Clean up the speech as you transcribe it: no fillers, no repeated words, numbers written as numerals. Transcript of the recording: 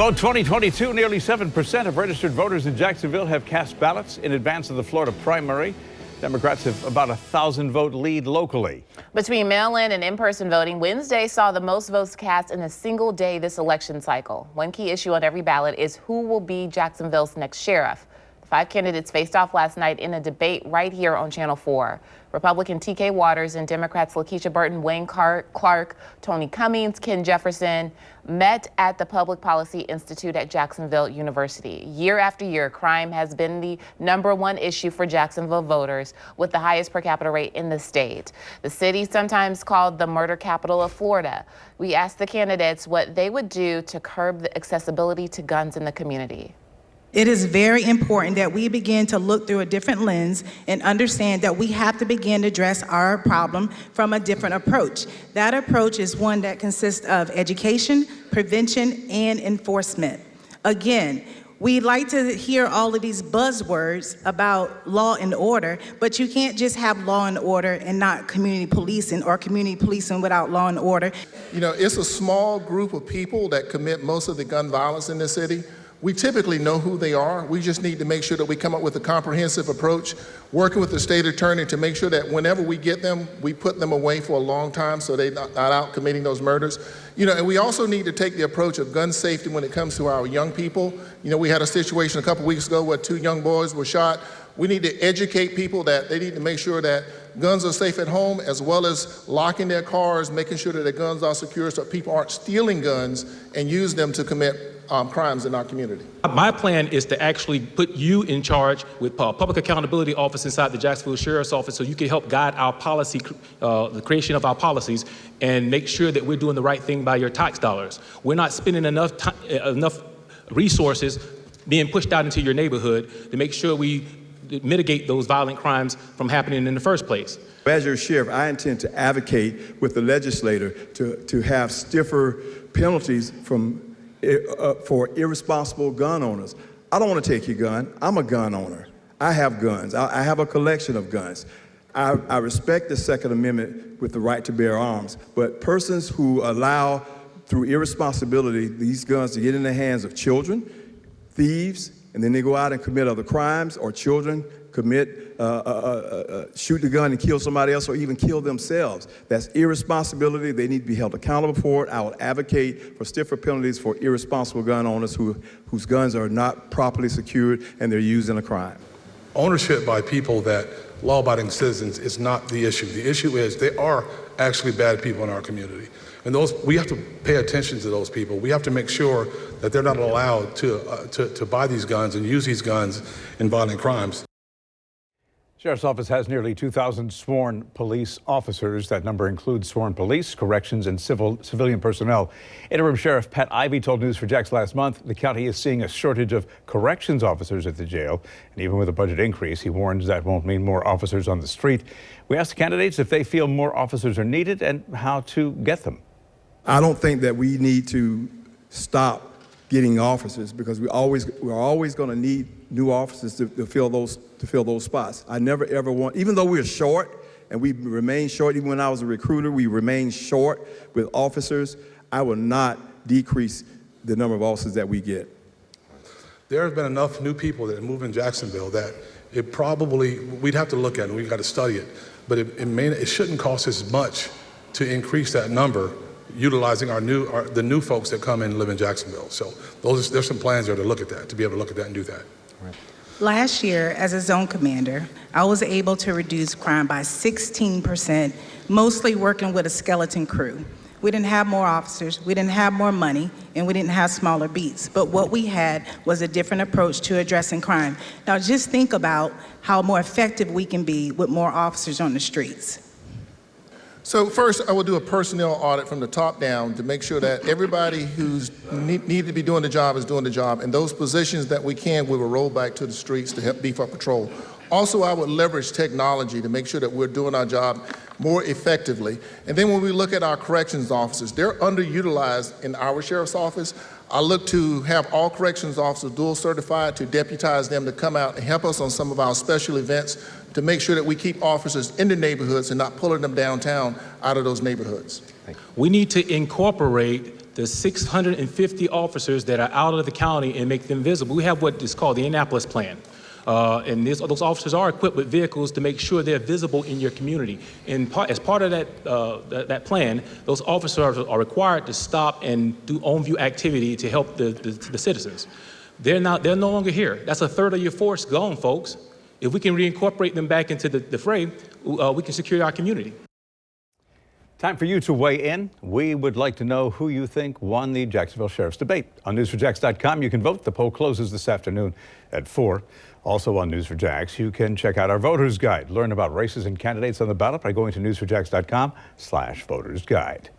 Vote 2022, nearly 7% of registered voters in Jacksonville have cast ballots in advance of the Florida primary. Democrats have about a 1,000-vote lead locally. Between mail-in and in-person voting, Wednesday saw the most votes cast in a single day this election cycle. One key issue on every ballot is who will be Jacksonville's next sheriff. The 5 candidates faced off last night in a debate right here on Channel 4. Republican T.K. Waters and Democrats Lakeisha Burton, Wayne Clark, Tony Cummings, Ken Jefferson met at the Public Policy Institute at Jacksonville University. Year after year, crime has been the #1 issue for Jacksonville voters, with the highest per capita rate in the state. The city, sometimes called the murder capital of Florida. We asked the candidates what they would do to curb the accessibility to guns in the community. It is very important that we begin to look through a different lens and understand that we have to begin to address our problem from a different approach. That approach is one that consists of education, prevention, and enforcement. Again, we like to hear all of these buzzwords about law and order, but you can't just have law and order and not community policing, or community policing without law and order. You know, it's a small group of people that commit most of the gun violence in this city. We typically know who they are. We just need to make sure that we come up with a comprehensive approach, working with the state attorney to make sure that whenever we get them, we put them away for a long time so they're not out committing those murders. You know, and we also need to take the approach of gun safety when it comes to our young people. You know, we had a situation a couple weeks ago where 2 young boys were shot. We need to educate people that they need to make sure that guns are safe at home, as well as locking their cars, making sure that their guns are secure so people aren't stealing guns and use them to commit crimes in our community. My plan is to actually put you in charge with Public Accountability Office inside the Jacksonville Sheriff's Office, so you can help guide our policy, the creation of our policies, and make sure that we're doing the right thing by your tax dollars. We're not spending enough resources being pushed out into your neighborhood to make sure we mitigate those violent crimes from happening in the first place. As your sheriff, I intend to advocate with the legislator to have stiffer penalties for irresponsible gun owners. I don't want to take your gun. I'm a gun owner. I have guns. I have a collection of guns. I respect the Second Amendment with the right to bear arms, but persons who allow, through irresponsibility, these guns to get in the hands of children, thieves, and then they go out and commit other crimes, or children commit, shoot the gun and kill somebody else, or even kill themselves. That's irresponsibility. They need to be held accountable for it. I will advocate for stiffer penalties for irresponsible gun owners whose guns are not properly secured and they're used in a crime. Ownership by people that law-abiding citizens is not the issue. The issue is they are actually bad people in our community. And we have to pay attention to those people. We have to make sure that they're not allowed to buy these guns and use these guns in violent crimes. Sheriff's Office has nearly 2,000 sworn police officers. That number includes sworn police, corrections, and civilian personnel. Interim Sheriff Pat Ivey told News4Jax last month the county is seeing a shortage of corrections officers at the jail. And even with a budget increase, he warns that won't mean more officers on the street. We asked the candidates if they feel more officers are needed and how to get them. I don't think that we need to stop getting officers, because we're always going to need new officers to fill those spots. I never ever want, even though we're short, and we remain short, even when I was a recruiter, we remain short with officers. I will not decrease the number of officers that we get. There have been enough new people that move in Jacksonville that we'd have to look at it, we've got to study it, but it shouldn't cost as much to increase that number, utilizing the new folks that come in and live in Jacksonville. So there's some plans there to look at that, to be able to look at that and do that. Right. Last year, as a zone commander, I was able to reduce crime by 16%, mostly working with a skeleton crew. We didn't have more officers, we didn't have more money, and we didn't have smaller beats. But what we had was a different approach to addressing crime. Now just think about how more effective we can be with more officers on the streets. So first, I will do a personnel audit from the top down to make sure that everybody who's need to be doing the job is doing the job, and those positions that we can, we will roll back to the streets to help beef up patrol. Also, I would leverage technology to make sure that we're doing our job more effectively. And then when we look at our corrections officers, they're underutilized in our sheriff's office. I look to have all corrections officers dual certified, to deputize them to come out and help us on some of our special events, to make sure that we keep officers in the neighborhoods and not pulling them downtown out of those neighborhoods. We need to incorporate the 650 officers that are out of the county and make them visible. We have what is called the Annapolis Plan. And those officers are equipped with vehicles to make sure they're visible in your community. And as part of that plan, those officers are required to stop and do on-view activity to help the citizens. They're no longer here. That's a third of your force gone, folks. If we can reincorporate them back into the fray, we can secure our community. Time for you to weigh in. We would like to know who you think won the Jacksonville Sheriff's Debate. On News4Jax.com, you can vote. The poll closes this afternoon at 4. Also on News4Jax, you can check out our Voters Guide. Learn about races and candidates on the ballot by going to News4Jax.com/Voters Guide.